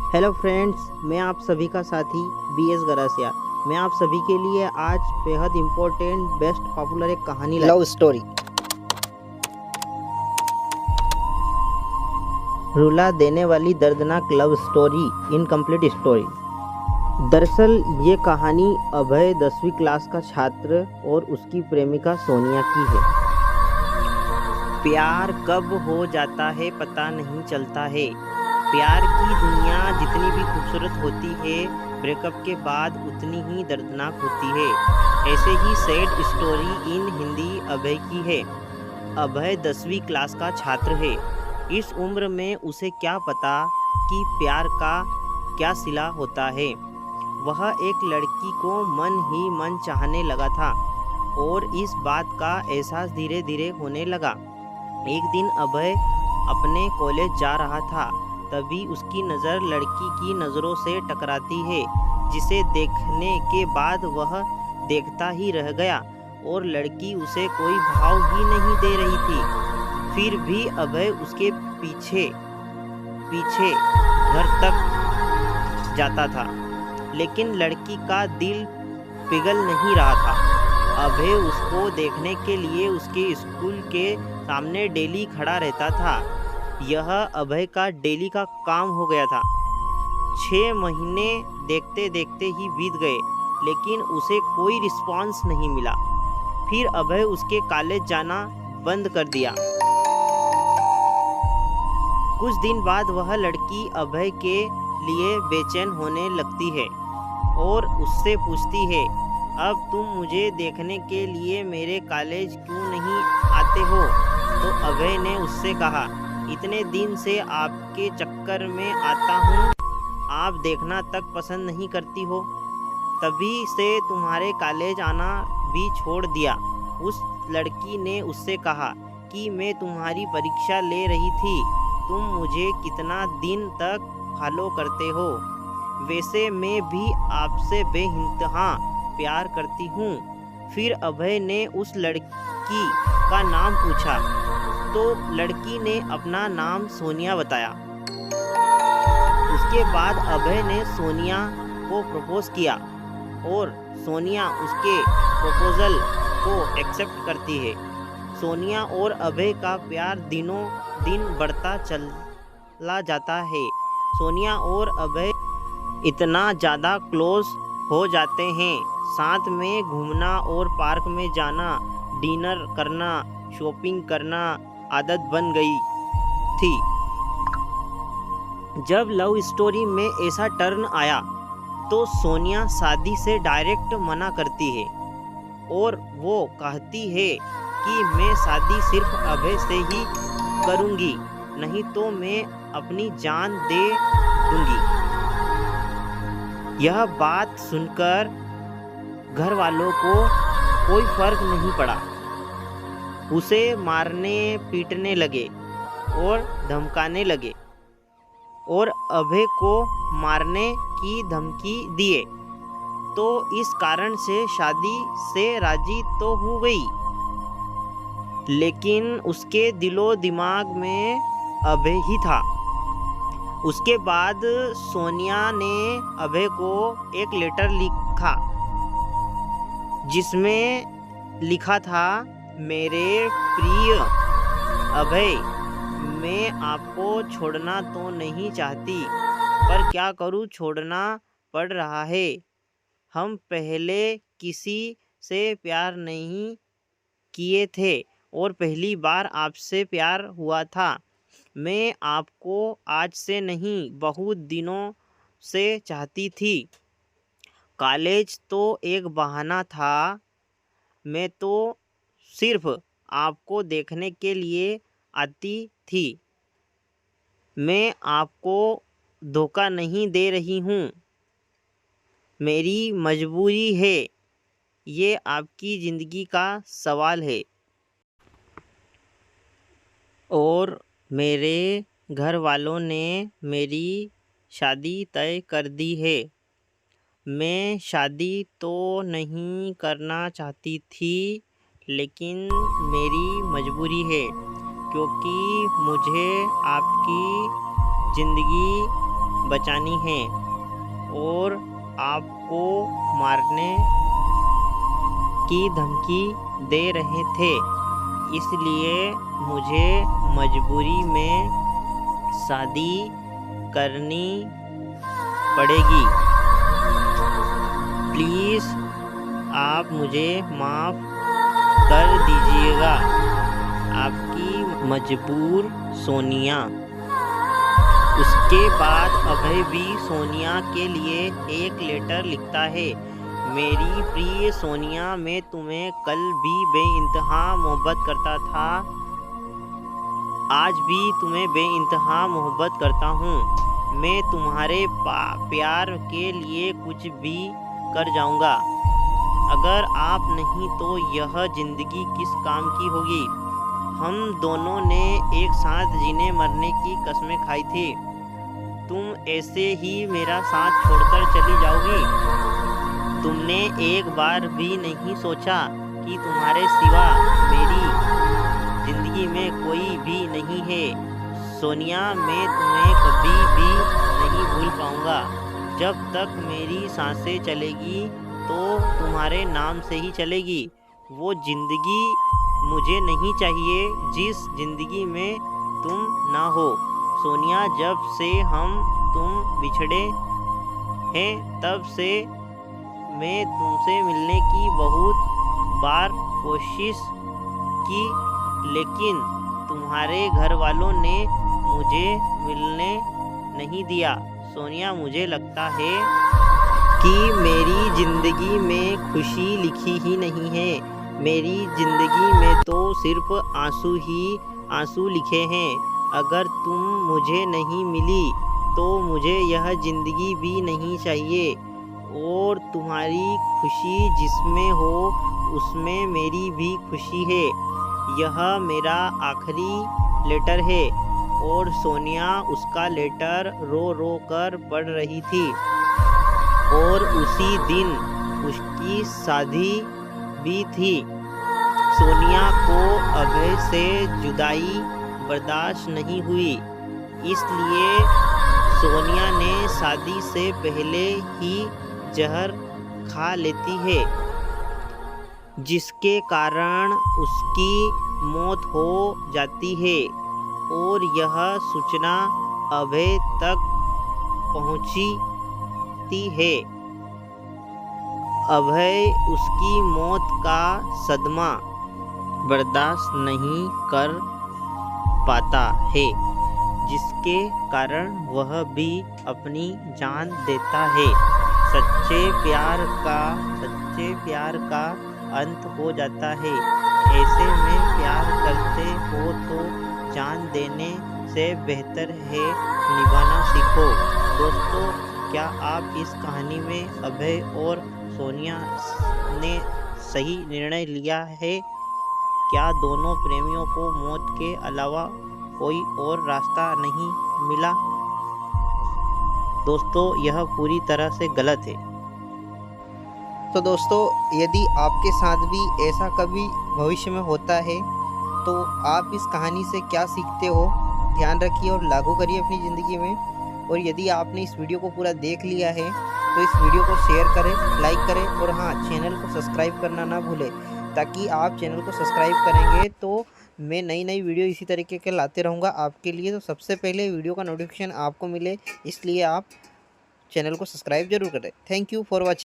Hello friends, मैं आप सभी का साथी BS गरासिया। मैं आप सभी के लिए आज बेहद इम्पोर्टेंट बेस्ट पॉपुलर एक कहानी लव स्टोरी, रुला देने वाली दर्दनाक लव स्टोरी, इनकम्प्लीट स्टोरी। दरअसल ये कहानी अभय 10वीं क्लास का छात्र और उसकी प्रेमिका सोनिया की है। प्यार कब हो जाता है पता नहीं चलता है। प्यार की दुनिया जितनी भी खूबसूरत होती है, ब्रेकअप के बाद उतनी ही दर्दनाक होती है। ऐसे ही सैड स्टोरी इन हिंदी अभय की है। अभय 10वीं क्लास का छात्र है। इस उम्र में उसे क्या पता कि प्यार का क्या सिला होता है। वह एक लड़की को मन ही मन चाहने लगा था और इस बात का एहसास धीरे धीरे होने लगा। एक दिन अभय अपने कॉलेज जा रहा था, तभी उसकी नज़र लड़की की नज़रों से टकराती है, जिसे देखने के बाद वह देखता ही रह गया और लड़की उसे कोई भाव ही नहीं दे रही थी। फिर भी अभय उसके पीछे पीछे घर तक जाता था, लेकिन लड़की का दिल पिघल नहीं रहा था। अभय उसको देखने के लिए उसके स्कूल के सामने डेली खड़ा रहता था। यह अभय का डेली का काम हो गया था। 6 महीने देखते देखते ही बीत गए, लेकिन उसे कोई रिस्पांस नहीं मिला। फिर अभय उसके कॉलेज जाना बंद कर दिया। कुछ दिन बाद वह लड़की अभय के लिए बेचैन होने लगती है और उससे पूछती है, अब तुम मुझे देखने के लिए मेरे कॉलेज क्यों नहीं आते हो? तो अभय ने उससे कहा, इतने दिन से आपके चक्कर में आता हूँ, आप देखना तक पसंद नहीं करती हो, तभी से तुम्हारे कॉलेज आना भी छोड़ दिया। उस लड़की ने उससे कहा कि मैं तुम्हारी परीक्षा ले रही थी, तुम मुझे कितना दिन तक फॉलो करते हो? वैसे मैं भी आपसे बेइंतहा प्यार करती हूँ। फिर अभय ने उस लड़की का नाम पूछा, तो लड़की ने अपना नाम सोनिया बताया। उसके बाद अभय ने सोनिया को प्रपोज किया और सोनिया उसके प्रपोजल को एक्सेप्ट करती है। सोनिया और अभय का प्यार दिनों दिन बढ़ता चला जाता है। सोनिया और अभय इतना ज़्यादा क्लोज हो जाते हैं, साथ में घूमना और पार्क में जाना, डिनर करना, शॉपिंग करना आदत बन गई थी। जब लव स्टोरी में ऐसा टर्न आया तो सोनिया शादी से डायरेक्ट मना करती है और वो कहती है कि मैं शादी सिर्फ अभय से ही करूँगी, नहीं तो मैं अपनी जान दे दूँगी। यह बात सुनकर घर वालों को कोई फर्क नहीं पड़ा। उसे मारने पीटने लगे और धमकाने लगे और अभय को मारने की धमकी दिए। तो इस कारण से शादी से राजी तो हो गई, लेकिन उसके दिलो दिमाग में अभय ही था। उसके बाद सोनिया ने अभय को एक लेटर लिखा, जिसमें लिखा था, मेरे प्रिय अभय, मैं आपको छोड़ना तो नहीं चाहती, पर क्या करूं, छोड़ना पड़ रहा है। हम पहले किसी से प्यार नहीं किए थे और पहली बार आपसे प्यार हुआ था। मैं आपको आज से नहीं, बहुत दिनों से चाहती थी। कॉलेज तो एक बहाना था, मैं तो सिर्फ आपको देखने के लिए आती थी। मैं आपको धोखा नहीं दे रही हूँ, मेरी मजबूरी है, ये आपकी ज़िंदगी का सवाल है और मेरे घर वालों ने मेरी शादी तय कर दी है। मैं शादी तो नहीं करना चाहती थी, लेकिन मेरी मजबूरी है, क्योंकि मुझे आपकी ज़िंदगी बचानी है और आपको मारने की धमकी दे रहे थे, इसलिए मुझे मजबूरी में शादी करनी पड़ेगी। प्लीज़ आप मुझे माफ़ कर दीजिएगा। आपकी मजबूर सोनिया। उसके बाद अभय भी सोनिया के लिए एक लेटर लिखता है। मेरी प्रिय सोनिया, मैं तुम्हें कल भी बेइंतहा मोहब्बत करता था, आज भी तुम्हें बेइंतहा मोहब्बत करता हूँ। मैं तुम्हारे प्यार के लिए कुछ भी कर जाऊँगा। अगर आप नहीं तो यह ज़िंदगी किस काम की होगी। हम दोनों ने एक साथ जीने मरने की कस्में खाई थी। तुम ऐसे ही मेरा साथ छोड़कर चली जाओगी। तुमने एक बार भी नहीं सोचा कि तुम्हारे सिवा मेरी ज़िंदगी में कोई भी नहीं है। सोनिया, मैं तुम्हें कभी भी नहीं भूल पाऊँगा। जब तक मेरी सांसें चलेगी तो तुम्हारे नाम से ही चलेगी। वो ज़िंदगी मुझे नहीं चाहिए जिस ज़िंदगी में तुम ना हो। सोनिया, जब से तुम बिछड़े हैं तब से मैं तुमसे मिलने की बहुत बार कोशिश की, लेकिन तुम्हारे घर वालों ने मुझे मिलने नहीं दिया। सोनिया, मुझे लगता है कि मेरी ज़िंदगी में खुशी लिखी ही नहीं है। मेरी ज़िंदगी में तो सिर्फ आंसू ही आंसू लिखे हैं। अगर तुम मुझे नहीं मिली तो मुझे यह ज़िंदगी भी नहीं चाहिए। और तुम्हारी खुशी जिसमें हो उसमें मेरी भी खुशी है। यह मेरा आखिरी लेटर है। और सोनिया उसका लेटर रो रो कर पढ़ रही थी। और उसी दिन उसकी शादी भी थी। सोनिया को अभय से जुदाई बर्दाश्त नहीं हुई, इसलिए सोनिया ने शादी से पहले ही जहर खा लेती है, जिसके कारण उसकी मौत हो जाती है। और यह सूचना अभय तक पहुंचती है। अभय उसकी मौत का सदमा बर्दाश्त नहीं कर पाता है, जिसके कारण वह भी अपनी जान देता है। सच्चे प्यार का अंत हो जाता है। ऐसे में प्यार करते हो तो जान देने से बेहतर है निभाना सीखो। दोस्तों, क्या आप इस कहानी में अभय और सोनिया ने सही निर्णय लिया है? क्या दोनों प्रेमियों को मौत के अलावा कोई और रास्ता नहीं मिला? दोस्तों, यह पूरी तरह से गलत है। तो दोस्तों, यदि आपके साथ भी ऐसा कभी भविष्य में होता है तो आप इस कहानी से क्या सीखते हो, ध्यान रखिए और लागू करिए अपनी ज़िंदगी में। और यदि आपने इस वीडियो को पूरा देख लिया है तो इस वीडियो को शेयर करें, लाइक करें और हाँ, चैनल को सब्सक्राइब करना ना भूलें, ताकि आप चैनल को सब्सक्राइब करेंगे तो मैं नई वीडियो इसी तरीके के लाते रहूँगा आपके लिए। तो सबसे पहले वीडियो का नोटिफिकेशन आपको मिले, इसलिए आप चैनल को सब्सक्राइब जरूर करें। Thank you for watching.